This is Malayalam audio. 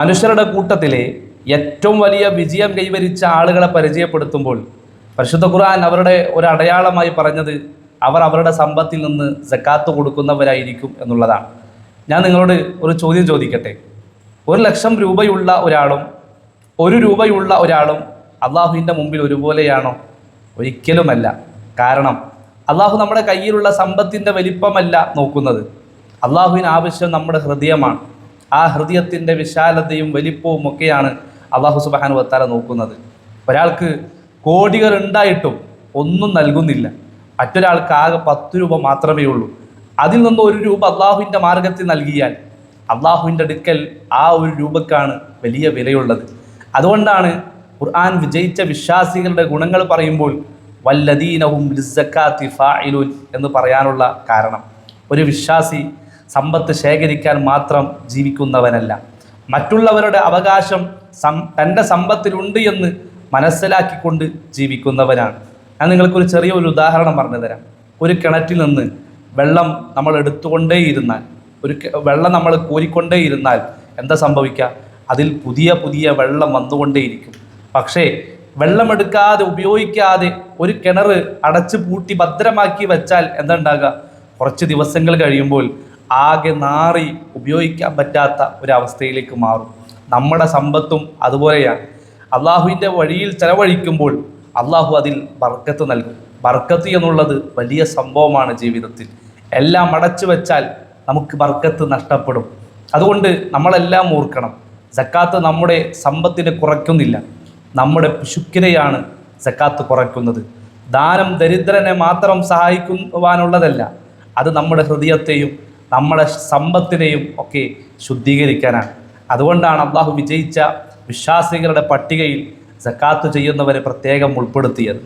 മനുഷ്യരുടെ കൂട്ടത്തിലെ ഏറ്റവും വലിയ വിജയം കൈവരിച്ച ആളുകളെ പരിചയപ്പെടുത്തുമ്പോൾ പരിശുദ്ധ ഖുർആൻ അവരുടെ ഒരു അടയാളമായി പറഞ്ഞത് അവർ അവരുടെ സമ്പത്തിൽ നിന്ന് സക്കാത്ത് കൊടുക്കുന്നവരായിരിക്കും എന്നുള്ളതാണ്. ഞാൻ നിങ്ങളോട് ഒരു ചോദ്യം ചോദിക്കട്ടെ. 1,00,000 രൂപയുള്ള ഒരാളും 1 രൂപയുള്ള ഒരാളും അള്ളാഹുവിൻ്റെ മുമ്പിൽ ഒരുപോലെയാണോ? ഒരിക്കലുമല്ല. കാരണം അള്ളാഹു നമ്മുടെ കയ്യിലുള്ള സമ്പത്തിൻ്റെ വലിപ്പമല്ല നോക്കുന്നത്. അള്ളാഹുവിന് ആവശ്യം നമ്മുടെ ഹൃദയമാണ്. ആ ഹൃദയത്തിൻ്റെ വിശാലതയും വലിപ്പവും ഒക്കെയാണ് അള്ളാഹു സുബ്ഹാനഹു വ തആല നോക്കുന്നത്. ഒരാൾക്ക് കോടികൾ ഉണ്ടായിട്ടും ഒന്നും നൽകുന്നില്ല, മറ്റൊരാൾക്ക് ആകെ 10 രൂപ മാത്രമേ ഉള്ളൂ. അതിൽ നിന്ന് 1 രൂപ അള്ളാഹുവിൻ്റെ മാർഗത്തിൽ നൽകിയാൽ അള്ളാഹുവിൻ്റെ അടുക്കൽ ആ 1 രൂപക്കാണ് വലിയ വിലയുള്ളത്. അതുകൊണ്ടാണ് ഖുർആൻ വിജയിച്ച വിശ്വാസികളുടെ ഗുണങ്ങൾ പറയുമ്പോൾ വല്ലദീനഹും ലിസ്സക്കാത്തി ഫാഇലൂൻ എന്ന് പറയാനുള്ള കാരണം, ഒരു വിശ്വാസി സമ്പത്ത് ശേഖരിക്കാൻ മാത്രം ജീവിക്കുന്നവനല്ല, മറ്റുള്ളവരുടെ അവകാശം തൻ്റെ സമ്പത്തിലുണ്ട് എന്ന് മനസ്സിലാക്കിക്കൊണ്ട് ജീവിക്കുന്നവനാണ്. ഞാൻ നിങ്ങൾക്കൊരു ചെറിയൊരു ഉദാഹരണം പറഞ്ഞു തരാം. ഒരു കിണറ്റിൽ നിന്ന് വെള്ളം നമ്മൾ എടുത്തുകൊണ്ടേയിരുന്നാൽ, വെള്ളം നമ്മൾ കോരിക്കൊണ്ടേയിരുന്നാൽ എന്താ സംഭവിക്കുക? അതിൽ പുതിയ പുതിയ വെള്ളം വന്നുകൊണ്ടേയിരിക്കും. പക്ഷേ വെള്ളമെടുക്കാതെ ഉപയോഗിക്കാതെ ഒരു കിണർ അടച്ചു പൂട്ടി ഭദ്രമാക്കി വെച്ചാൽ എന്താ ഉണ്ടാകുക? കുറച്ച് ദിവസങ്ങൾ കഴിയുമ്പോൾ ആകെ നാറി ഉപയോഗിക്കാൻ പറ്റാത്ത ഒരവസ്ഥയിലേക്ക് മാറും. നമ്മുടെ സമ്പത്തും അതുപോലെയാണ്. അള്ളാഹുവിൻ്റെ വഴിയിൽ ചെലവഴിക്കുമ്പോൾ അള്ളാഹു അതിൽ ബർക്കത്ത് നൽകും. ബർക്കത്ത് എന്നുള്ളത് വലിയ സംഭവമാണ് ജീവിതത്തിൽ. എല്ലാം അടച്ചു വെച്ചാൽ നമുക്ക് ബർക്കത്ത് നഷ്ടപ്പെടും. അതുകൊണ്ട് നമ്മളെല്ലാം ഓർക്കണം, സക്കാത്ത് നമ്മുടെ സമ്പത്തിനെ കുറയ്ക്കുന്നില്ല, നമ്മുടെ പിശുക്കിനെയാണ് സക്കാത്ത് കുറയ്ക്കുന്നത്. ദാനം ദരിദ്രനെ മാത്രം സഹായിക്കുവാനുള്ളതല്ല, അത് നമ്മുടെ ഹൃദയത്തെയും നമ്മുടെ സമ്പത്തിനെയും ഒക്കെ ശുദ്ധീകരിക്കാനാണ്. അതുകൊണ്ടാണ് അള്ളാഹു വിജയിച്ച വിശ്വാസികളുടെ പട്ടികയിൽ സക്കാത്ത് ചെയ്യുന്നവരെ പ്രത്യേകം ഉൾപ്പെടുത്തിയത്.